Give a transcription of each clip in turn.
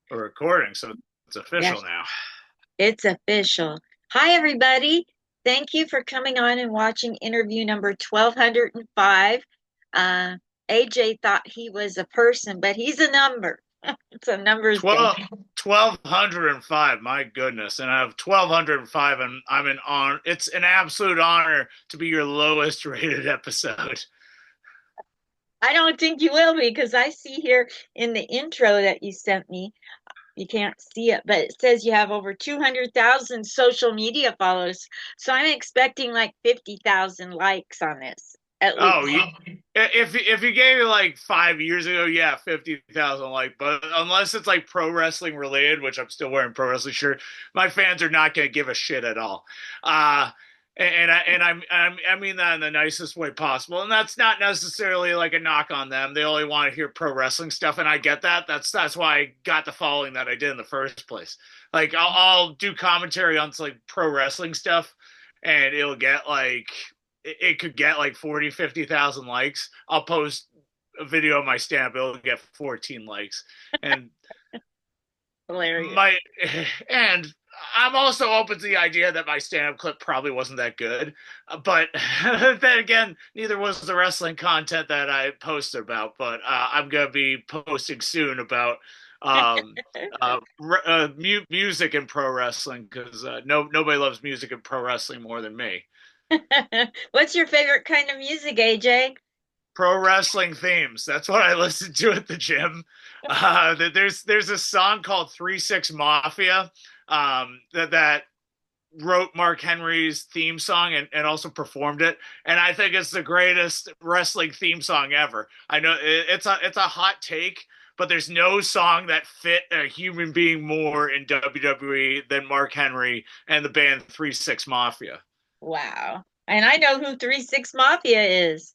We're recording, so it's official Yes, now. it's official. Hi, everybody. Thank you for coming on and watching interview number 1205. Uh, AJ thought he was a person, but he's a number. It's a numbers game. 1,205, my goodness. And I have 1,205, and I'm an on. It's an absolute honor to be your lowest rated episode. I don't think you will be because I see here in the intro that you sent me, you can't see it, but it says you have over 200,000 social media followers. So I'm expecting like 50,000 likes on this, at Oh, least. if you gave it like 5 years ago, yeah, 50,000 like. But unless it's like pro wrestling related, which I'm still wearing pro wrestling shirt, my fans are not going to give a shit at all. Uh, I mean that in the nicest way possible, and that's not necessarily like a knock on them. They only want to hear pro wrestling stuff, and I get that. That's why I got the following that I did in the first place. Like I'll do commentary on like pro wrestling stuff, and it'll get like it could get like 40, 50,000 likes. I'll post a video of my stand up, it'll get 14 likes. And Hilarious. my and I'm also open to the idea that my stand-up clip probably wasn't that good, but then again, neither was the wrestling content that I posted about. But I'm gonna be posting soon about um, music and pro wrestling because nobody loves music and pro wrestling more than me. What's your favorite kind of music, AJ? Pro wrestling themes. That's what I listen to at the gym. There's a song called 3-6 Mafia that wrote Mark Henry's theme song and also performed it. And I think it's the greatest wrestling theme song ever. I know it's a hot take, but there's no song that fit a human being more in WWE than Mark Henry and the band 3-6 Mafia. Wow. And I know who 3-6 Mafia is.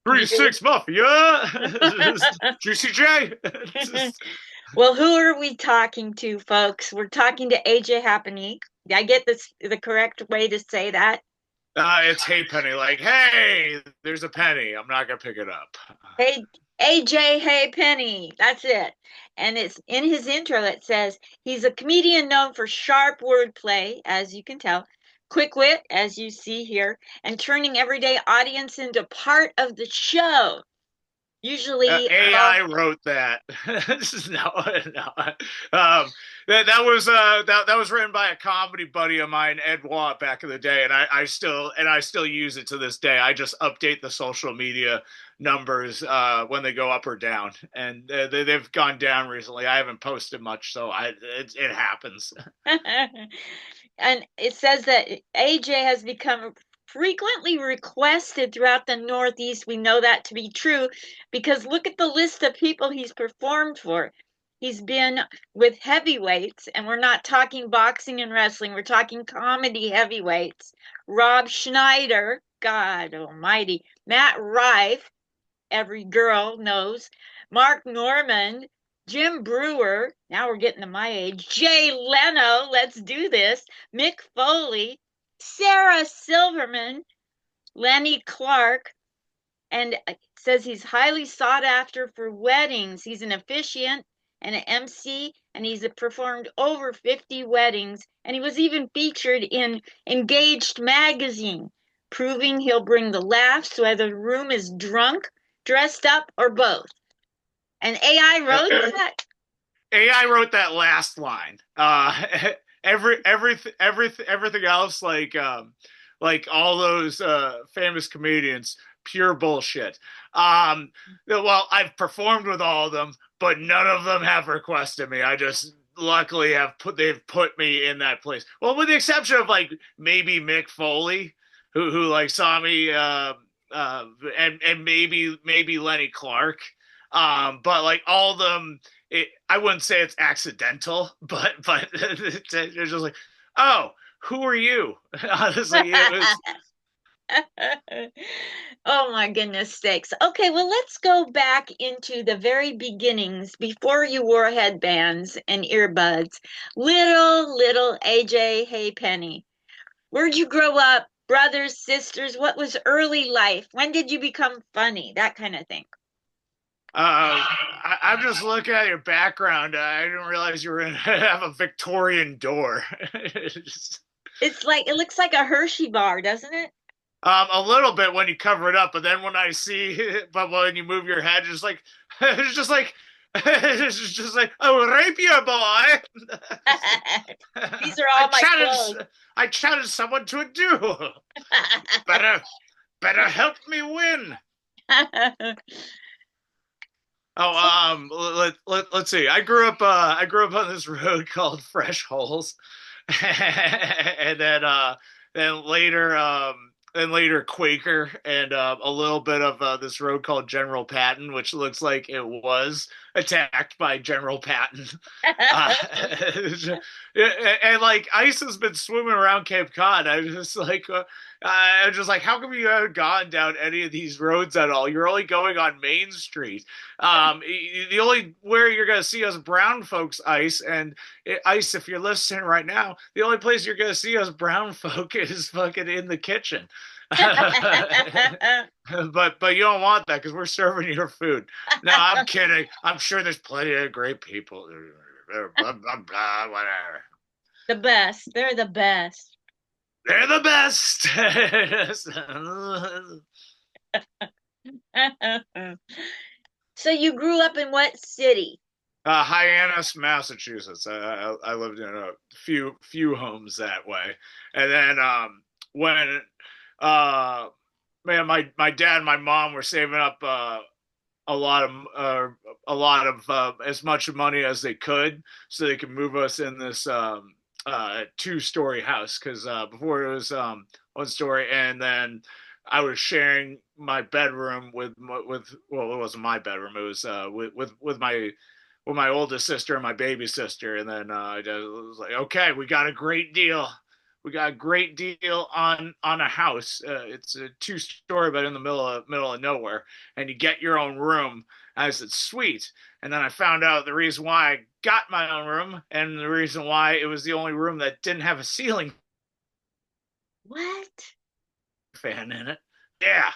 Three You do? six Mafia, Juicy J. Well, who are we talking to, folks? We're talking to AJ Hapenny. Did I get this the correct way to say that? It's Hapenny. Like, hey, there's a penny. I'm not gonna pick it up. Hey, AJ, hey Penny. That's it. And it's in his intro that says he's a comedian known for sharp wordplay, as you can tell, quick wit, as you see here, and turning everyday audience into part of the show. Usually, well, AI wrote that. No, no. That was written by a comedy buddy of mine, Ed Watt, back in the day, and I still use it to this day. I just update the social media numbers when they go up or down, and they've gone down recently. I haven't posted much, so it happens. and it says that AJ has become frequently requested throughout the Northeast. We know that to be true because look at the list of people he's performed for. He's been with heavyweights, and we're not talking boxing and wrestling, we're talking comedy heavyweights. Rob Schneider, God almighty, Matt Rife, every girl knows, Mark Norman, Jim Brewer, now we're getting to my age, Jay Leno, let's do this, Mick Foley, Sarah Silverman, Lenny Clark, and it says he's highly sought after for weddings. He's an officiant and an MC, and he's performed over 50 weddings, and he was even featured in Engaged magazine, proving he'll bring the laughs whether the room is drunk, dressed up, or both. And AI wrote that. AI wrote that last line. Everything else, like all those famous comedians, pure bullshit. Well, I've performed with all of them, but none of them have requested me. I just luckily they've put me in that place. Well, with the exception of like maybe Mick Foley, who like saw me, and maybe Lenny Clark. But like all of them, I wouldn't say it's accidental, but it's just like, oh, who are you? Honestly, it was. Oh my goodness sakes. Okay, well, let's go back into the very beginnings before you wore headbands and earbuds. Little AJ Haypenny. Where'd you grow up? Brothers, sisters? What was early life? When did you become funny? That kind of thing. I'm just looking at your background. I didn't realize you were gonna have a Victorian door. Just, It's like it looks like a Hershey bar, doesn't it? a little bit when you cover it up, but then when I see, but when you move your head, it's like, it's just like, it's just like, oh, rape you, boy. These are I all my clothes. challenge, I challenge someone to a duel. Better, better help me win. Oh, So, let's see. I grew up on this road called Fresh Holes, and then later Quaker, and a little bit of this road called General Patton, which looks like it was attacked by General Patton. Uh, and like ice has been swimming around Cape Cod. I'm just like, how come you haven't gone down any of these roads at all? You're only going on Main Street. The only where you're gonna see us brown folks ice and ice, if you're listening right now, the only place you're gonna see us brown folk is fucking in the kitchen. But you don't want that because we're serving your food. No, I'm kidding. I'm sure there's plenty of great people. Blah, blah, blah, whatever. the best. They're the best. They're the best. So you grew up in what city? Hyannis, Massachusetts. I lived in a few homes that way, and then when uh, man, my dad and my mom were saving up a lot of as much money as they could so they could move us in this 2-story house because before it was 1 story, and then I was sharing my bedroom with well, it wasn't my bedroom, it was with my oldest sister and my baby sister, and then I was like, okay, we got a great deal. We got a great deal on a house. It's a 2-story, but in the middle of nowhere, and you get your own room. And I said, sweet. And then I found out the reason why I got my own room, and the reason why it was the only room that didn't have a ceiling What? fan in it. Yeah.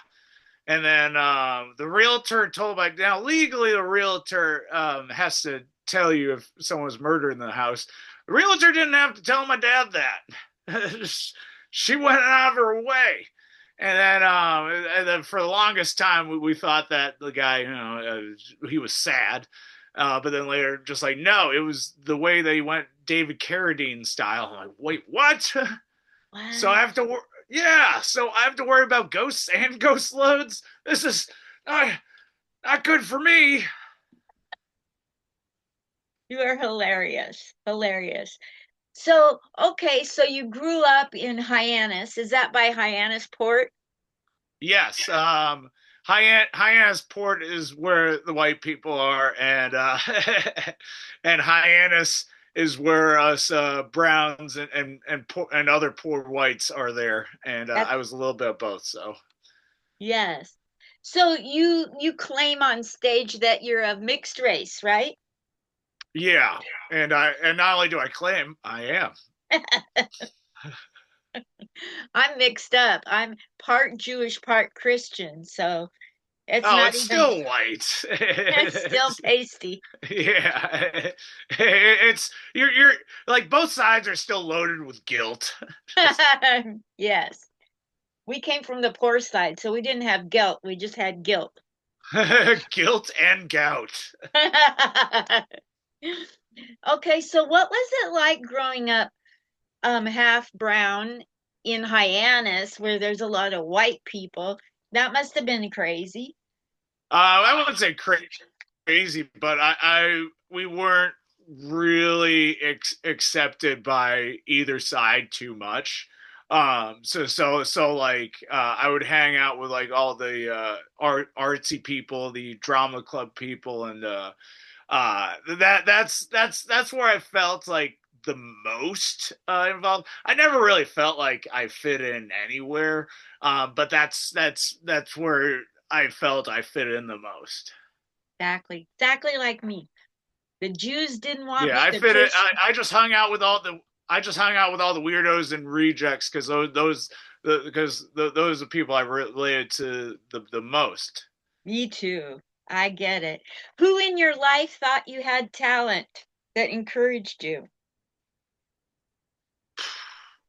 And then the realtor told my now legally the realtor has to tell you if someone's murdered in the house. The realtor didn't have to tell my dad that. She went out of her way. And then for the longest time, we thought that the guy, he was sad. But then later, just like, no, it was the way they went David Carradine style. I'm like, wait, what? So I What? have to, yeah. So I have to worry about ghosts and ghost loads. This is not good for me. You are hilarious. Hilarious. So, okay, so you grew up in Hyannis. Is that by Hyannis Port? Yes. Hyannis Port is where the white people are, and and Hyannis is where us browns and other poor whites are there. And That's I was a little bit of both. So yes. So you claim on stage that you're of mixed race, right? yeah, and not only do I claim, I am. I'm mixed up. I'm part Jewish, part Christian, so it's Oh, not it's even still white. it's still pasty. Yeah, it's you're like both sides are still loaded with guilt. Yes. We came from the poor side, so we didn't have guilt. We just had guilt. Guilt and gout. Okay, so what was it like growing up half brown in Hyannis where there's a lot of white people? That must have been crazy. I wouldn't say crazy, but I we weren't really accepted by either side too much. So like I would hang out with like all the artsy people, the drama club people, and that's where I felt like the most involved. I never really felt like I fit in anywhere, but that's where I felt I fit in the most. Exactly. Exactly like me. The Jews didn't want Yeah, me, I the fit it. Christians. I just hung out with all the I just hung out with all the weirdos and rejects because those are the people I related to the most. Me too. I get it. Who in your life thought you had talent that encouraged you?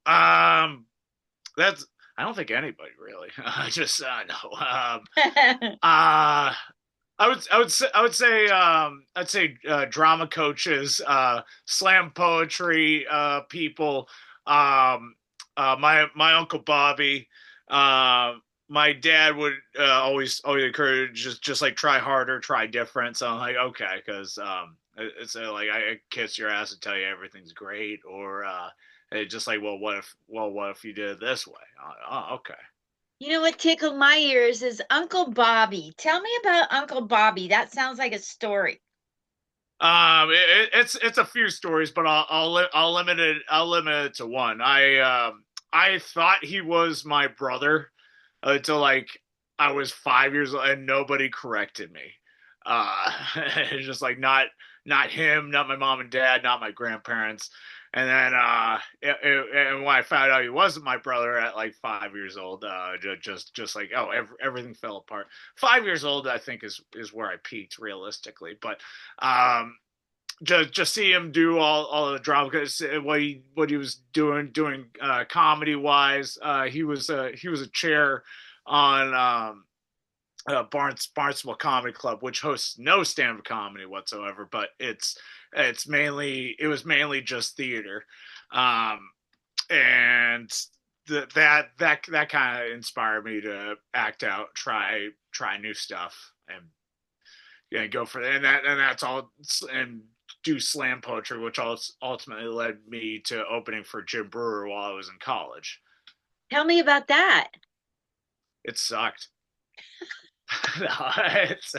Um, that's I don't think anybody really. I just no. Uh, I'd say drama coaches, slam poetry people, um, my uncle Bobby, uh, my dad would always encourage just like try harder, try different. So I'm like okay, because it's like I kiss your ass and tell you everything's great, or it's just like what if you did it this way? Oh, okay. You know what tickled my ears is Uncle Bobby. Tell me about Uncle Bobby. That sounds like a story. It's a few stories, but I'll limit it to one. I thought he was my brother until like I was 5 years old, and nobody corrected me. It's just like not him, not my mom and dad, not my grandparents. And then and when I found out he wasn't my brother at like 5 years old, just like oh everything fell apart. 5 years old, I think is where I peaked realistically, but um just see him do all the drama because what he was doing comedy wise he was a chair on Barnstable Comedy Club, which hosts no stand up comedy whatsoever, but it was mainly just theater, um, and that kind of inspired me to act out, try new stuff, and yeah, go for that. And that's all. And do slam poetry, which ultimately led me to opening for Jim Brewer while I was in college. Tell me about that. It sucked. No, it's,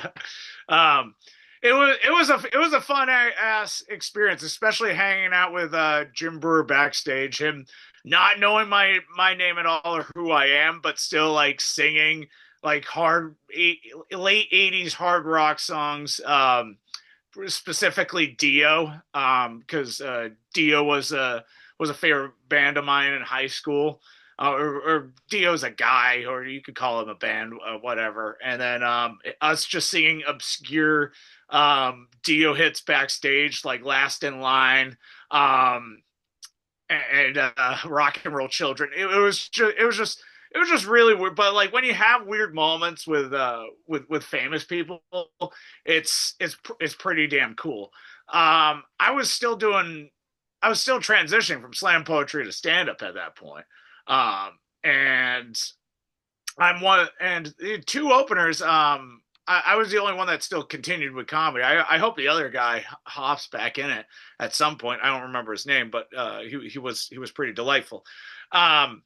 um, it was a fun ass experience, especially hanging out with Jim Brewer backstage. Him not knowing my name at all or who I am, but still like singing like late '80s hard rock songs. Specifically Dio, because Dio was a favorite band of mine in high school. Or Dio's a guy, or you could call him a band, whatever. And then us just singing obscure Dio hits backstage, like "Last in Line," um, and "Rock and Roll Children." It was just really weird. But like when you have weird moments with famous people, it's pretty damn cool. I was still transitioning from slam poetry to stand up at that point. And I'm one and two openers. I was the only one that still continued with comedy. I hope the other guy hops back in it at some point. I don't remember his name, but he was pretty delightful. Um,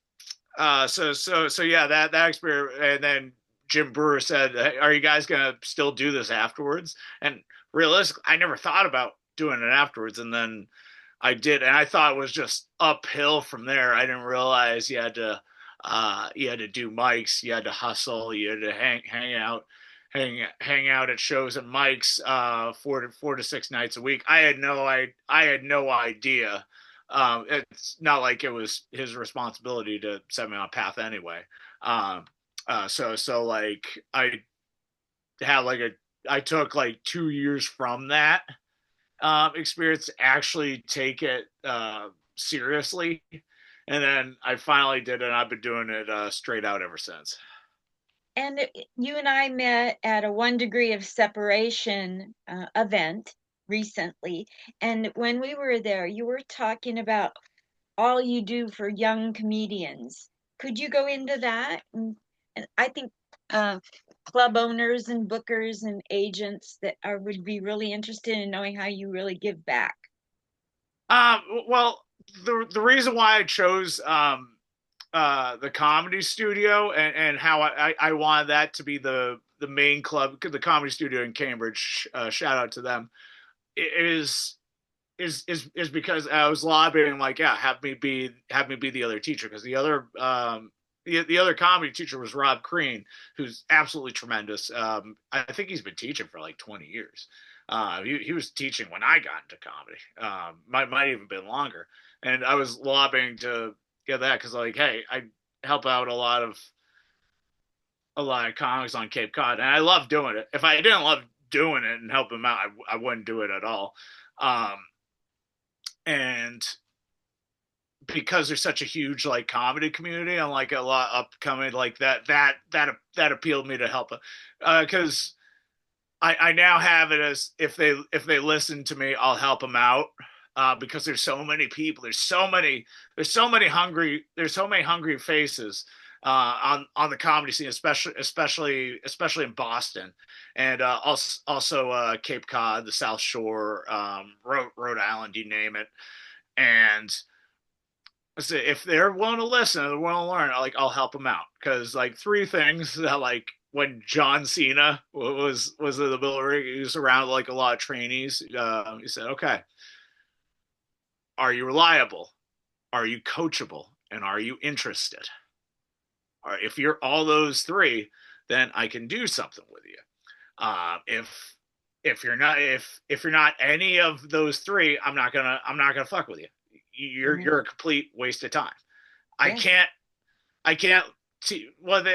so yeah, that experience, and then Jim Brewer said, hey, "Are you guys gonna still do this afterwards?" And realistically, I never thought about doing it afterwards, and then I did, and I thought it was just uphill from there. I didn't realize you had to do mics, you had to hustle, you had to hang out at shows and mics 4 to 6 nights a week. I had no idea. It's not like it was his responsibility to set me on a path anyway. Um, so like had like a I took like 2 years from that experience to actually take it seriously. And then I finally did it. And I've been doing it straight out ever since. And you and I met at a 1 degree of separation event recently. And when we were there, you were talking about all you do for young comedians. Could you go into that? And I think uh, club owners and bookers and agents that are would be really interested in knowing how you really give back. Well, the reason why I chose the comedy studio and how I wanted that to be the main club, the comedy studio in Cambridge. Shout out to them. Is is because I was lobbying like yeah have me be the other teacher because the other comedy teacher was Rob Crean, who's absolutely tremendous. I think he's been teaching for like 20 years. He was teaching when I got into comedy. Might even been longer. And I was lobbying to get that because like, hey, I help out a lot of comics on Cape Cod, and I love doing it. If I didn't love doing it and help them out, I wouldn't do it at all. Um, and because there's such a huge like comedy community and like a lot upcoming like that appealed me to help it because I now have it as if they listen to me, I'll help them out because there's so many people. There's so many hungry faces on the comedy scene, especially in Boston, and also Cape Cod, the South Shore, Rhode Island, you name it. And if they're willing to listen, they're willing to learn. I'll help them out because like three things that like when John Cena was in the military, he was around like a lot of trainees. He said, "Okay, are you reliable? Are you coachable? And are you interested? All right, if you're all those three, then I can do something with you. If you're not any of those three, I'm not gonna fuck with you. Mhm. You're a complete waste of time. I Yeah. can't I can't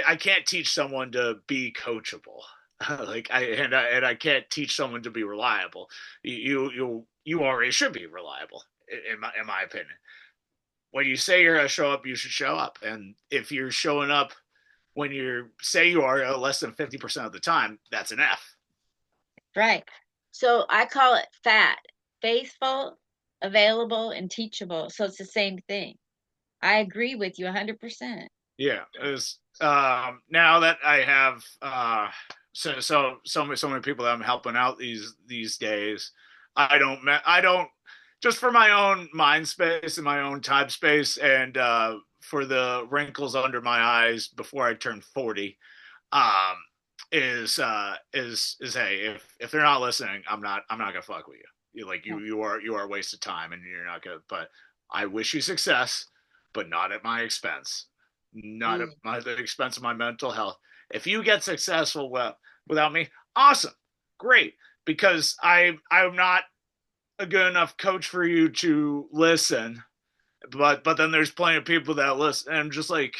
I can't teach someone to be coachable. I can't teach someone to be reliable. You already should be reliable in my opinion. When you say you're gonna show up, you should show up. And if you're showing up when you say you are less than 50% of the time, that's an F. Right. So I call it FAT, faithful, available, and teachable. So it's the same thing. I agree with you 100%. Yeah, is now that I have so many people that I'm helping out these days. I don't just for my own mind space and my own time space and for the wrinkles under my eyes before I turn 40. Um, is hey, if they're not listening, I'm not gonna fuck with you. You are a waste of time and you're not gonna. But I wish you success, but not at my expense, not at Yeah. the expense of my mental health. If you get successful without me, awesome, great, because I'm not a good enough coach for you to listen. But then there's plenty of people that listen, and I'm just like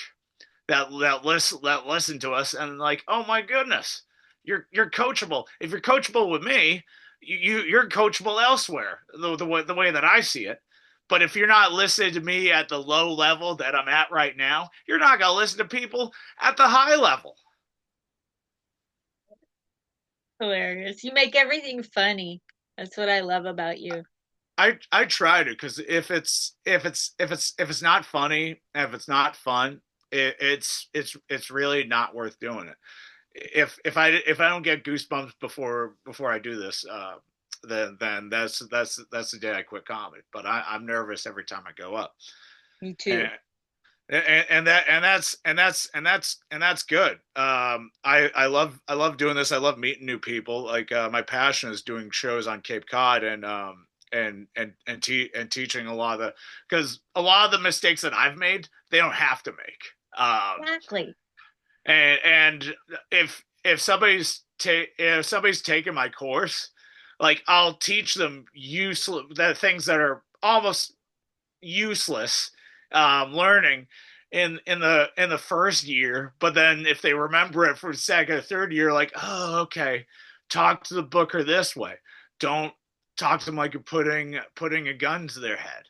that listen to us and like, oh my goodness, you're coachable. If you're coachable with me, you're coachable elsewhere. The way that I see it. But if you're not listening to me at the low level that I'm at right now, you're not gonna listen to people at the high level. Hilarious. You make everything funny. That's what I love about you. I try to because if it's not funny, if it's not fun, it's really not worth doing it. If I don't get goosebumps before I do this, then that's the day I quit comedy. But I'm nervous every time I go up, Me and too. that's good. I love doing this. I love meeting new people. Like my passion is doing shows on Cape Cod and teaching a lot of the because a lot of the mistakes that I've made they don't have to make. Exactly. And if somebody's taking my course, like I'll teach them useless the things that are almost useless learning in the first year, but then if they remember it for the second or third year, like, oh, okay, talk to the booker this way. Don't talk to them like you're putting a gun to their head.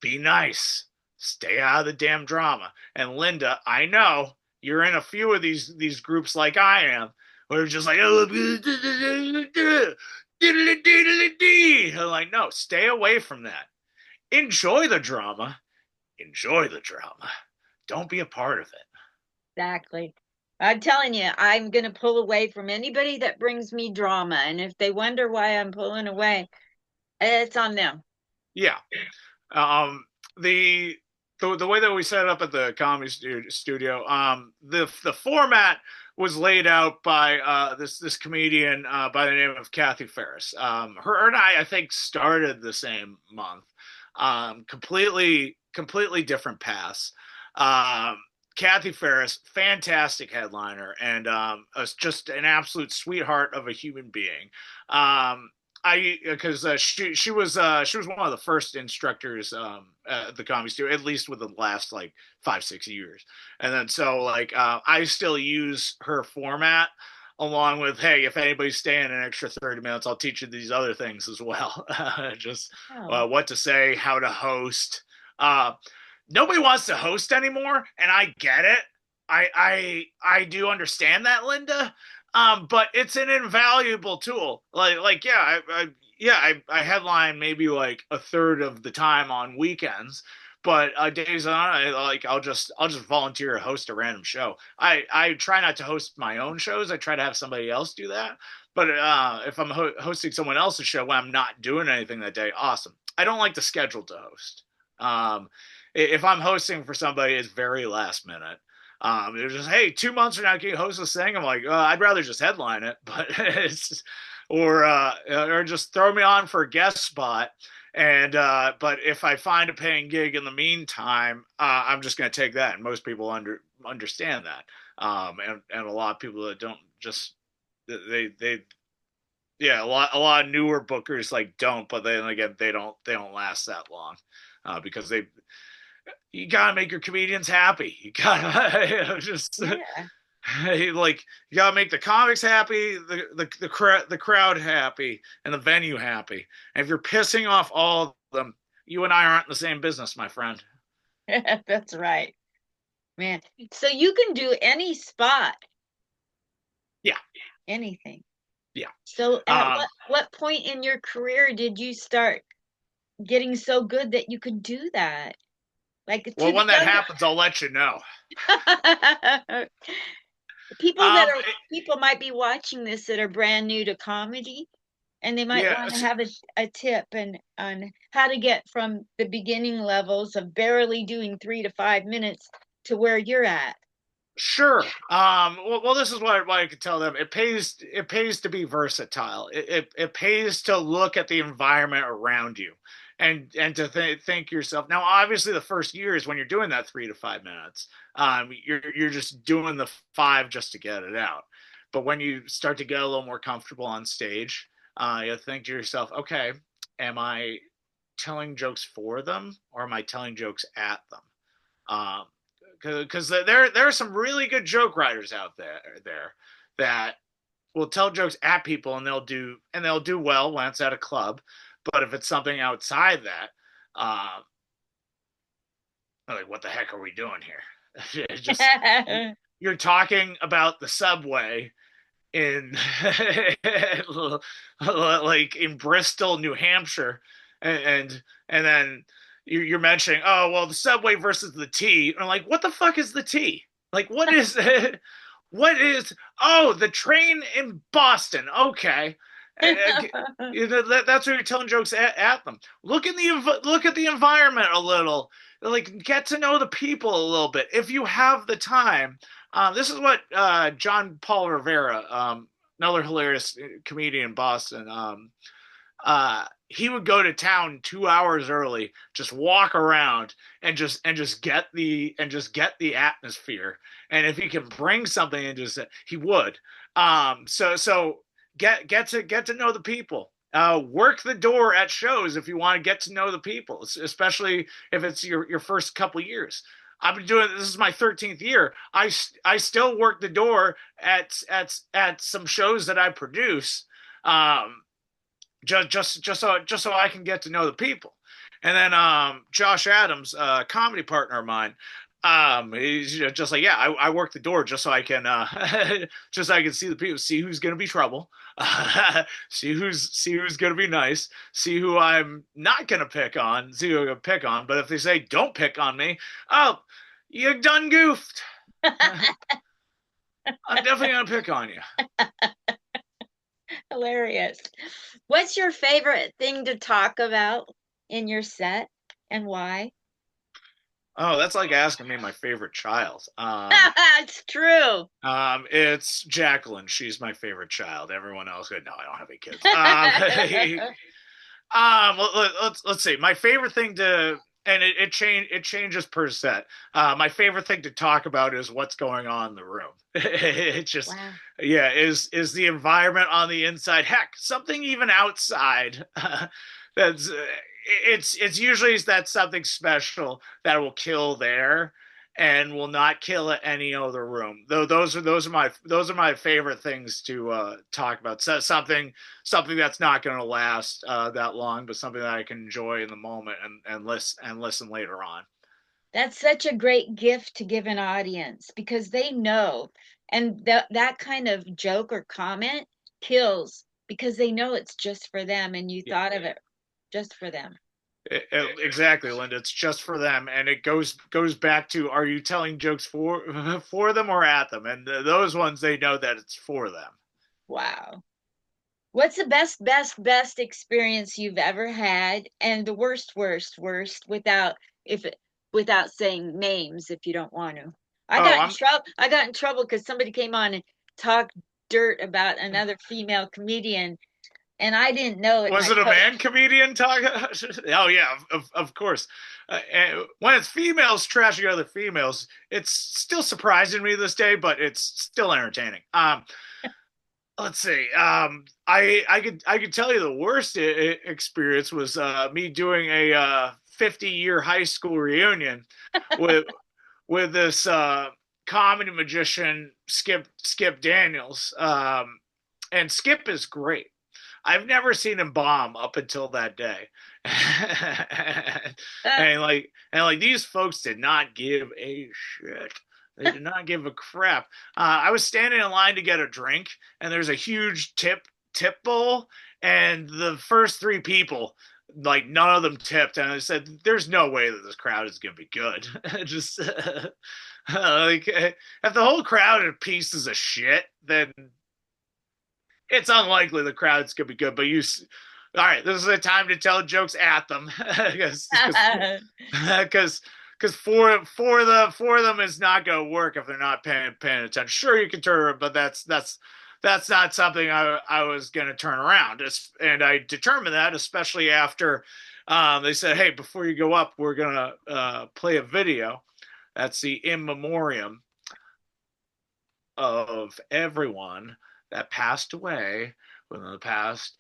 Be nice. Stay out of the damn drama. And Linda, I know you're in a few of these groups like I am, where it's just like, oh, I'm like, no, stay away from that. Enjoy the drama. Enjoy the drama. Don't be a part of it. Exactly. I'm telling you, I'm going to pull away from anybody that brings me drama. And if they wonder why I'm pulling away, it's on them. Yeah. Um, the the way that we set it up at the comedy studio, the format was laid out by this comedian by the name of Kathy Ferris. Her and I think started the same month. Completely different paths. Um, Kathy Ferris, fantastic headliner, and just an absolute sweetheart of a human being. I because she was one of the first instructors at the comedy studio, at least within the last like 5 6 years, and then so like I still use her format along with, hey, if anybody's staying an extra 30 minutes, I'll teach you these other things as well. Just Oh. what to say, how to host. Uh, Nobody wants to host anymore, and I get it. I do understand that, Linda. But it's an invaluable tool. Like yeah, I headline maybe like a third of the time on weekends, but days on, I'll just volunteer to host a random show. I try not to host my own shows. I try to have somebody else do that. But if I'm hosting someone else's show when I'm not doing anything that day, awesome. I don't like to schedule to host. Um, if I'm hosting for somebody, it's very last minute. They're just, hey, 2 months from now, can you host this thing? I'm like, I'd rather just headline it, but it's or just throw me on for a guest spot. And but if I find a paying gig in the meantime, I'm just going to take that. And most people understand that. And a lot of people that don't just they yeah, a lot of newer bookers like don't, but then again they don't last that long because they you gotta make your comedians happy. You gotta just Yeah. like you gotta make the comics happy, the crowd happy, and the venue happy. And if you're pissing off all of them, you and I aren't in the same business, my friend. That's right, man. So you can do any spot, Yeah, anything. yeah. So at Um, what point in your career did you start getting so good that you could do that? Like to well, the when that younger happens, I'll let you know. people that Um, are people might be watching this that are brand new to comedy, and they might yeah, want to have a tip and on how to get from the beginning levels of barely doing 3 to 5 minutes to where you're at. sure. Well, this is what I could tell them. It pays to be versatile. It pays to look at the environment around you, and to think yourself. Now, obviously, the first year is when you're doing that 3 to 5 minutes. You're just doing the five just to get it out. But when you start to get a little more comfortable on stage, you think to yourself, okay, am I telling jokes for them or am I telling jokes at them? Um, because there are some really good joke writers out there that will tell jokes at people and they'll do well when it's at a club, but if it's something outside that, uh, like what the heck are we doing here? Just you're talking about the subway in like in Bristol, New Hampshire, and then you're mentioning, oh well, the subway versus the T. And I'm like, what the fuck is the T? Like, what is what is? Oh, the train in Boston. Okay. That's what you're telling jokes at them. Look at the environment a little. Like get to know the people a little bit if you have the time. This is what John Paul Rivera, another hilarious comedian in Boston, he would go to town 2 hours early, just walk around and just get the atmosphere. And if he can bring something into it, he would. So get to know the people. Work the door at shows if you want to get to know the people, especially if it's your first couple years. I've been doing this is my 13th year. I still work the door at some shows that I produce. Um, just so I can get to know the people. And then Josh Adams, a comedy partner of mine, he's just like, yeah, I work the door just so I can just so I can see the people, see who's gonna be trouble, see who's gonna be nice, see who I'm not gonna pick on, see who I'm gonna pick on. But if they say don't pick on me, oh, you done goofed. I'm definitely gonna pick on you. Hilarious. What's your favorite thing to talk about in your set and why? Oh, that's like asking me my favorite child. It's true. It's Jacqueline. She's my favorite child. Everyone else, no, I don't have any kids. Let's see. My favorite thing to and it changes per set. My favorite thing to talk about is what's going on in the room. It just Wow. yeah is the environment on the inside. Heck, something even outside. That's it's usually that something special that will kill there and will not kill at any other room. Though those are my favorite things to talk about. So something that's not going to last that long, but something that I can enjoy in the moment and listen later on. That's such a great gift to give an audience because they know. And that kind of joke or comment kills because they know it's just for them and you Yeah. thought of it just for them. Exactly, Linda. It's just for them, and it goes back to: are you telling jokes for for them or at them? And those ones, they know that it's for them. Wow. What's the best experience you've ever had and the worst without if it without saying names if you don't want to. Oh, I'm I got in trouble because somebody came on and talked dirt about another female comedian and I didn't know it and was I it a po man comedian talking? Oh yeah, of course. When it's females trashing other females, it's still surprising me to this day, but it's still entertaining. Let's see. I could tell you the worst experience was me doing a 50-year high school reunion with this comedy magician Skip Daniels. And Skip is great. I've never seen him bomb up until that day. And like these folks did not give a shit. They did not give a crap. I was standing in line to get a drink, and there's a huge tip bowl, and the first three people, like none of them tipped, and I said, "There's no way that this crowd is gonna be good." Just like if the whole crowd are pieces of shit, then it's unlikely the crowd's gonna be good. But all right, this is the time to tell jokes at them, because because for them is not gonna work if they're not paying attention. Sure, you can turn, but that's not something I was gonna turn around. And I determined that, especially after they said, "Hey, before you go up, we're gonna play a video." That's the in memoriam of everyone that passed away within the past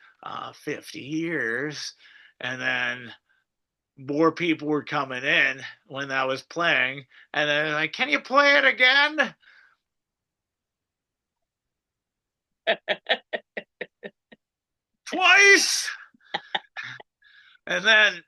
50 years. And then more people were coming in when that was playing. And then, like, can you play it again? Twice? And then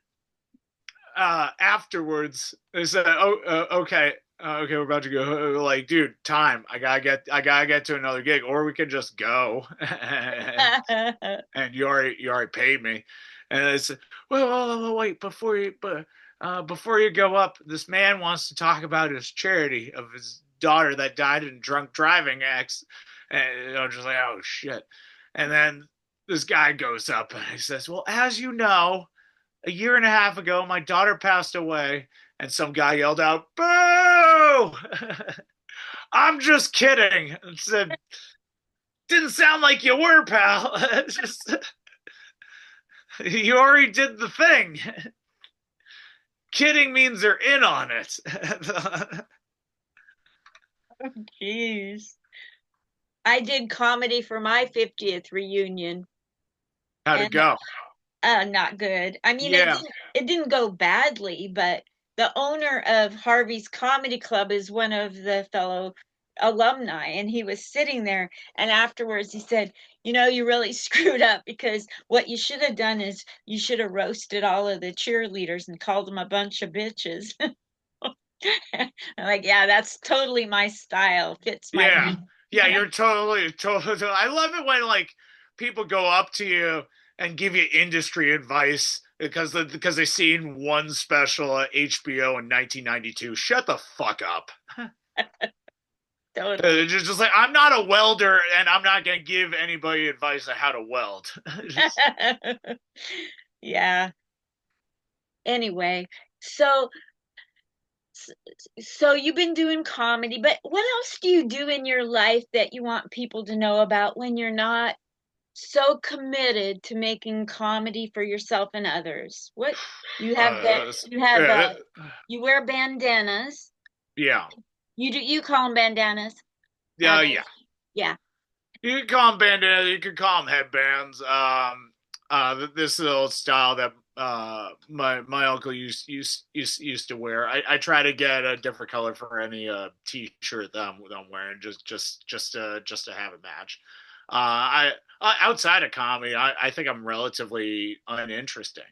afterwards, they said, "Oh, okay, okay, we're about to go." Like, dude, time. I gotta get to another gig, or we could just go. And you already paid me. And I said, well, wait, before you go up, this man wants to talk about his charity of his daughter that died in drunk driving acts. And I'm just like, oh shit. And then this guy goes up and he says, well, as you know, a year and a half ago, my daughter passed away. And some guy yelled out, boo! I'm just kidding. And said, didn't sound like you were, pal. Just, you already did the thing. Kidding means they're in on it. Jeez. I did comedy for my 50th reunion How'd it and go? not good. I mean, Yeah. it didn't go badly, but the owner of Harvey's Comedy Club is one of the fellow alumni, and he was sitting there, and afterwards he said, "You know, you really screwed up because what you should have done is you should have roasted all of the cheerleaders and called them a bunch of bitches." I'm like, yeah, that's totally my style. Fits my Yeah. Yeah, you're totally. I love it when like people go up to you and give you industry advice because they seen one special at HBO in 1992. Shut the fuck up. totally. Just like I'm not a welder and I'm not gonna give anybody advice on how to weld. Just Yeah. Anyway, so so you've been doing comedy, but what else do you do in your life that you want people to know about when you're not so committed to making comedy for yourself and others? What you have that Uh, you have yeah, you wear bandanas. yeah, You call them bandanas yeah. nowadays? Yeah. You can call them bandanas. You can call them headbands. This is the old style that my uncle used to wear. I try to get a different color for any t-shirt that I'm wearing, just to have it match. Outside of comedy, I think I'm relatively uninteresting.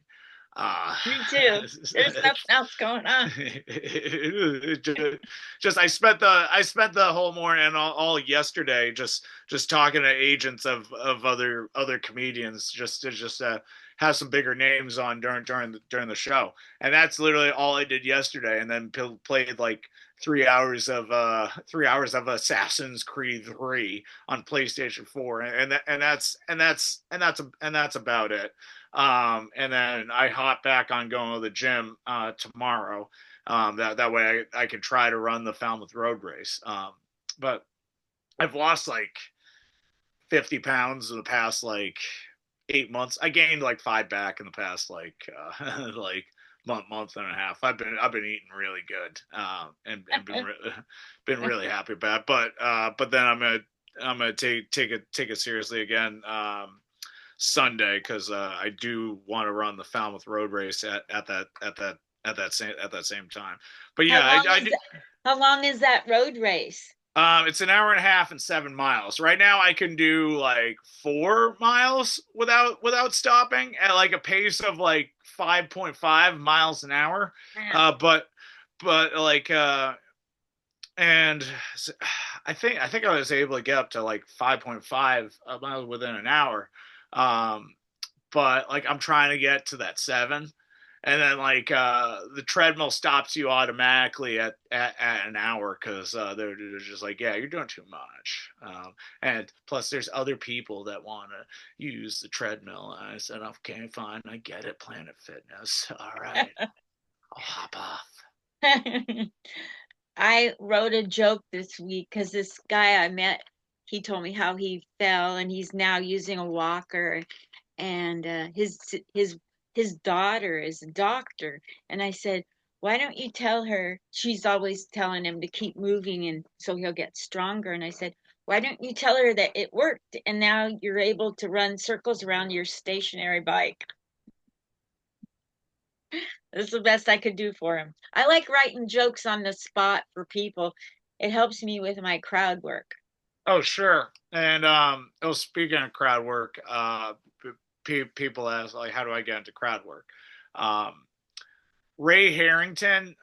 Uh, Me too. There's nothing else going on. just I spent the whole morning and all yesterday just talking to agents of other comedians just to have some bigger names on during the show, and that's literally all I did yesterday, and then played like 3 hours of Assassin's Creed 3 on PlayStation 4, and that's about it. And then I hop back on going to the gym tomorrow. That way I can try to run the Falmouth Road Race. But I've lost like 50 pounds in the past like 8 months. I gained like five back in the past like like month and a half. I've been eating really good, and been really happy about it. But then I'm gonna take it seriously again. Sunday, because I do want to run the Falmouth Road Race at that same time. But How yeah, long I is do. that? How long is that road race? It's an hour and a half and 7 miles. Right now, I can do like 4 miles without stopping at like a pace of like 5.5 miles an hour. Man. But like and I think I was able to get up to like 5.5 miles within an hour. Um, but like I'm trying to get to that 7, and then like the treadmill stops you automatically at an hour, because they're just like, yeah, you're doing too much, and plus there's other people that want to use the treadmill, and I said, okay, fine, I get it, Planet Fitness, all right, I'll hop off. I wrote a joke this week because this guy I met, he told me how he fell and he's now using a walker, and his daughter is a doctor, and I said, why don't you tell her, she's always telling him to keep moving and so he'll get stronger, and I said, why don't you tell her that it worked and now you're able to run circles around your stationary bike? That's the best I could do for him. I like writing jokes on the spot for people. It helps me with my crowd work. Oh, sure. And speaking of crowd work, people ask like, how do I get into crowd work? Um, Ray Harrington,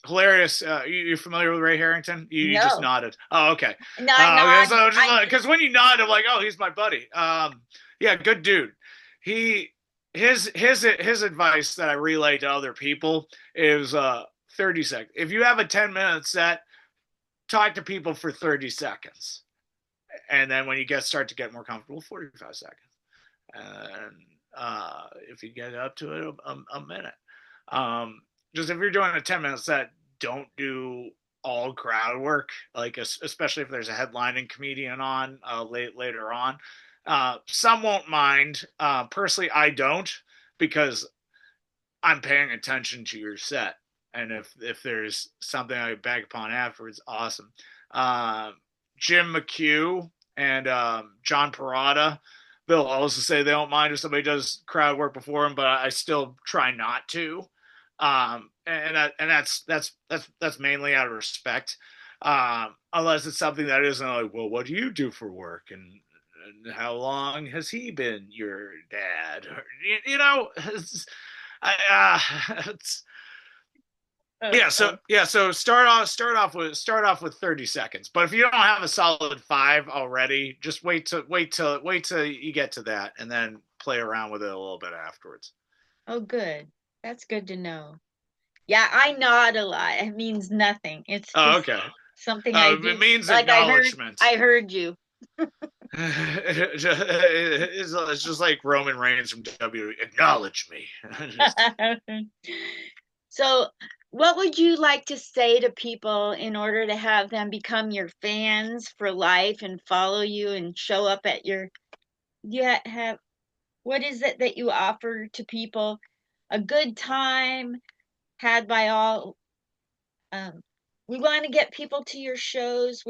hilarious. You familiar with Ray Harrington? You just No, nodded. Oh, okay. no, I nod. So just I because when you nod, I'm like, oh, he's my buddy. Yeah, good dude. He his advice that I relay to other people is 30 seconds. If you have a 10-minute set, talk to people for 30 seconds, and then when you start to get more comfortable, 45 seconds, and if you get up to it, a minute. um, just if you're doing a 10-minute set, don't do all crowd work, like especially if there's a headlining comedian on later on. Some won't mind. Personally, I don't, because I'm paying attention to your set, and if there's something I bag upon afterwards, awesome. Uh, Jim McHugh and John Parada, they'll also say they don't mind if somebody does crowd work before them, but I still try not to. And that's mainly out of respect. Unless it's something that isn't like, well, what do you do for work, and how long has he been your dad? Or, it's, uh, yeah. So uh, yeah. So start off with 30 seconds. But if you don't have a solid five already, just wait till you get to that, and then play around with it a little bit afterwards. oh, good. That's good to know. Yeah, I nod a lot. It means nothing. It's Oh, just okay. something I It do. means Like I heard, acknowledgement. I heard you. It's just like Roman Reigns from WWE. Acknowledge me. Just, So, what would you like to say to people in order to have them become your fans for life and follow you and show up at your have what is it that you offer to people? A good time had by all. Um, we want to get people to your shows.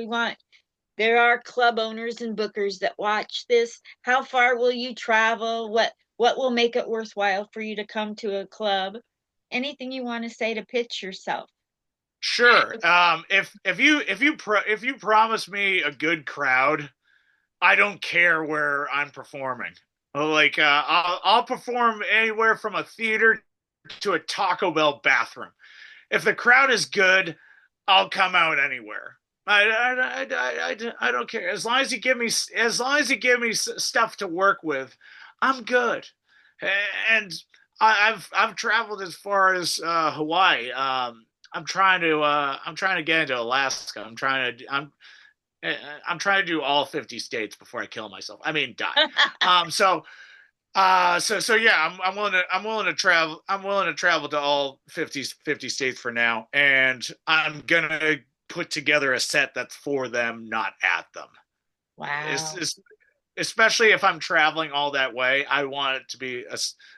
There are club owners and bookers that watch this. How far will you travel? What will make it worthwhile for you to come to a club? Anything you want to say to pitch yourself? Sure. If you promise me a good crowd, I don't care where I'm performing. Like I'll perform anywhere from a theater to a Taco Bell bathroom. If the crowd is good, I'll come out anywhere. I don't care as long as you give me stuff to work with, I'm good. And I've traveled as far as Hawaii. I'm trying to get into Alaska. I'm trying to do all 50 states before I kill myself. I mean, die. So yeah, I'm willing to travel. I'm willing to travel to all 50 states for now, and I'm gonna put together a set that's for them, not at them. Wow. It's especially if I'm traveling all that way. I want it to be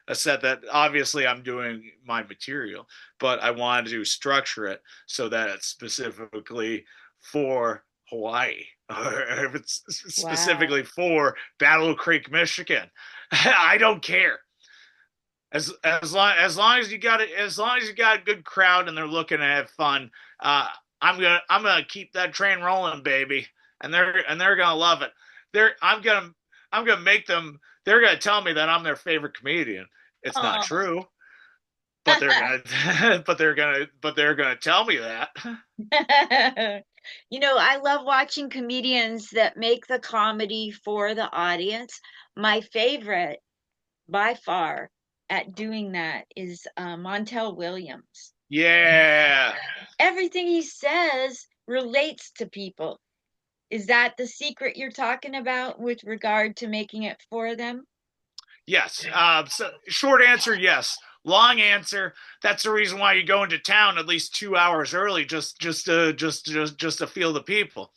a set that obviously I'm doing my material, but I wanted to structure it so that it's specifically for Hawaii or if it's Wow. specifically for Battle Creek, Michigan. I don't care. As long as you got it, as long as you got a good crowd and they're looking to have fun, uh, I'm gonna keep that train rolling, baby, and they're gonna love it. They're I'm gonna make them. They're gonna tell me that I'm their favorite comedian. It's not Oh. true, but they're gonna but they're gonna tell me that. I love watching comedians that make the comedy for the audience. My favorite by far at doing that is Montel Williams. Yeah. Everything he says relates to people. Is that the secret you're talking about with regard to making it for them? Yes. So short answer, yes. Long answer. That's the reason why you go into town at least 2 hours early, just to feel the people.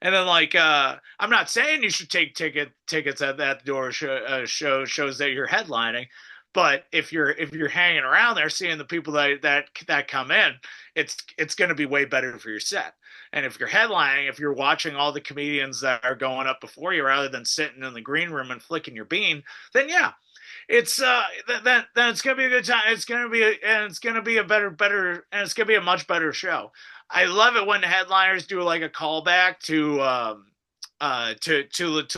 And then I'm not saying you should take tickets at that door shows that you're headlining, but if you're hanging around there seeing the people that come in, it's going to be way better for your set. And if you're headlining, if you're watching all the comedians that are going up before you rather than sitting in the green room and flicking your bean, then yeah, it's then it's gonna be a good time. It's gonna be a and it's gonna be a much better show. I love it when the headliners do like a callback to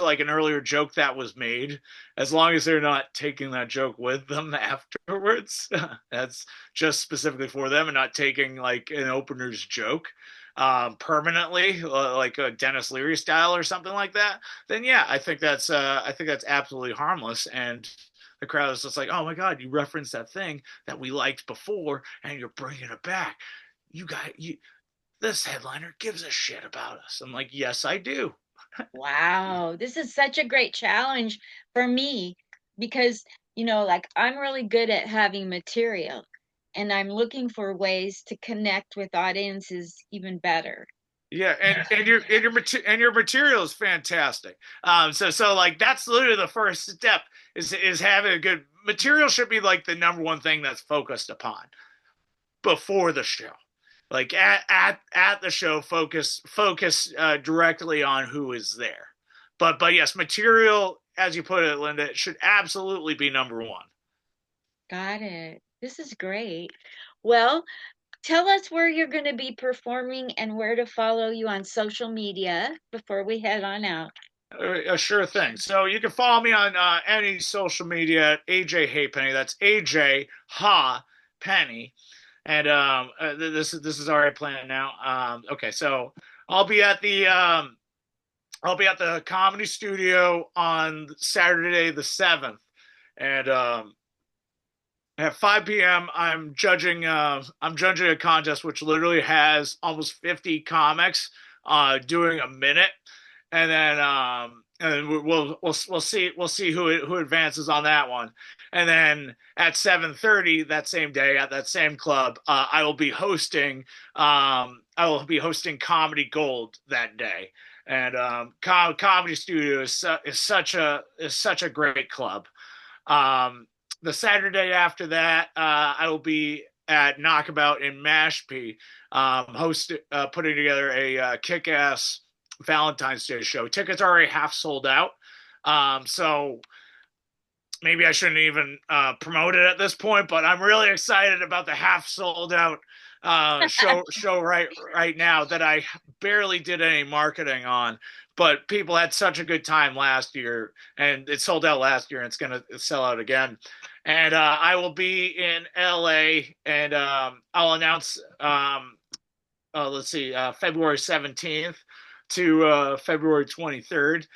like an earlier joke that was made, as long as they're not taking that joke with them afterwards. That's just specifically for them and not taking like an opener's joke permanently, like a Dennis Leary style or something like that. Then yeah, I think that's absolutely harmless, and the crowd is just like, oh my god, you referenced that thing that we liked before, and you're bringing it back. You, this headliner gives a shit about us. I'm like, yes, I do. Wow, this is such a great challenge for me because, like I'm really good at having material and I'm looking for ways to connect with audiences even better. Yeah, and your material is fantastic. So like that's literally the first step is having a good material should be like the number one thing that's focused upon before the show. Like at the show, focus directly on who is there. But yes, material, as you put it, Linda, should absolutely be number one. Got it. This is great. Well, tell us where you're going to be performing and where to follow you on social media before we head on out. A sure thing. So you can follow me on any social media at AJ Hapenny. That's AJ Ha Penny. And this is already planned now. Okay, so I'll be at the I'll be at the Comedy Studio on Saturday the 7th, and at 5 p.m. I'm judging a contest which literally has almost 50 comics doing a minute, and then we'll see who advances on that one. And then at 7:30 that same day at that same club, I will be hosting Comedy Gold that day. and Comedy Studio is such a great club. Um, the Saturday after that, I will be at Knockabout in Mashpee, putting together a kick-ass Valentine's Day show. Tickets are already half sold out, so maybe I shouldn't even promote it at this point. But I'm really excited about the half sold out show right now that I barely did any marketing on. But people had such a good time last year, and it sold out last year, and it's going to sell out again. And I will be in LA, and I'll announce. Let's see, February 17th to February 23rd,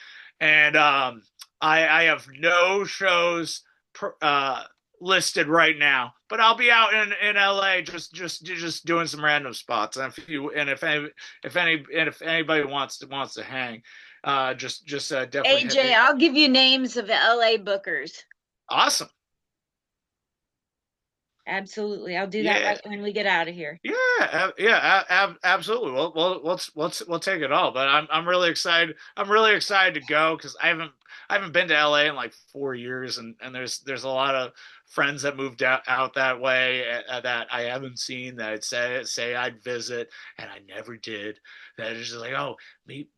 and I have no shows listed right now, but I'll be out in LA just doing some random spots. And if anybody wants to hang, just definitely hit AJ, me. I'll give you names of LA bookers. Awesome. Absolutely. I'll do that Yeah. right when we get out of here. Absolutely. We'll take it all. But I'm really excited. I'm really excited to go because I haven't been to LA in like 4 years, and there's a lot of friends that moved out that way that I haven't seen that I'd say I'd visit, and I never did. That is just like, oh, meet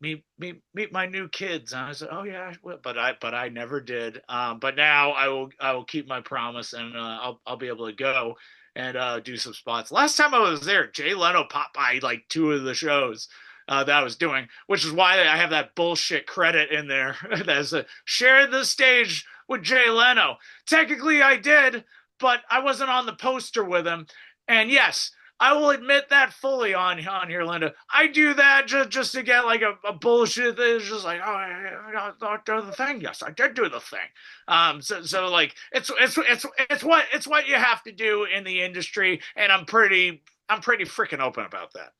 my new kids. And I said, oh yeah, but I never did. But now I will keep my promise, and I'll be able to go and do some spots. Last time I was there, Jay Leno popped by like two of the shows that I was doing, which is why I have that bullshit credit in there that's shared the stage with Jay Leno. Technically, I did, but I wasn't on the poster with him. And yes, I will admit that fully on here, Linda. I do that just to get like a bullshit thing. It's just like, oh, I do the thing. Yes, I did do the thing. So like it's what you have to do in the industry, and I'm pretty freaking open about that.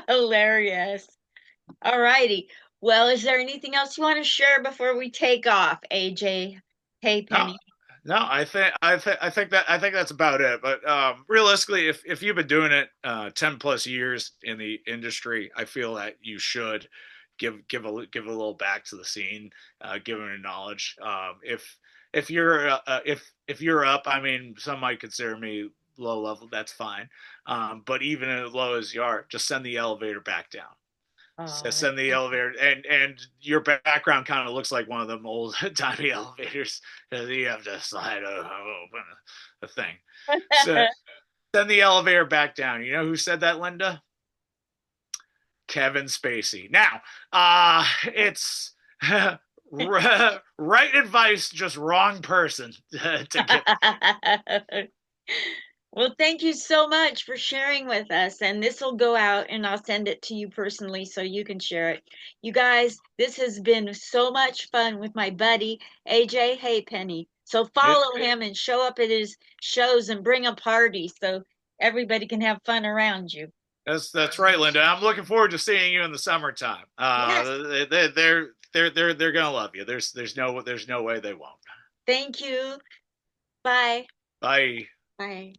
Hilarious. All righty. Well, is there anything else you want to share before we take off, AJ? Hey, No, Penny. no, I think that's about it. But realistically, if you've been doing it 10 plus years in the industry, I feel that you should give a little back to the scene, give them knowledge. If you're up, I mean, some might consider me low level. That's fine. But even as low as you are, just send the elevator back down. Oh, Send the elevator, and your background kind of looks like one of them old timey elevators because you have to slide open the thing. So send the elevator back down. You know who said that, Linda? Kevin Spacey. Now, it's right advice, just wrong person to give. well, thank you so much for sharing with us. And this will go out and I'll send it to you personally so you can share it. You guys, this has been so much fun with my buddy, AJ Haypenny. So It, follow him and show up at his shows and bring a party so everybody can have fun around you. that's right, Linda. I'm looking forward to seeing you in the summertime. Yes, They're gonna love you. There's no way they won't. thank you. Bye. Bye. Bye.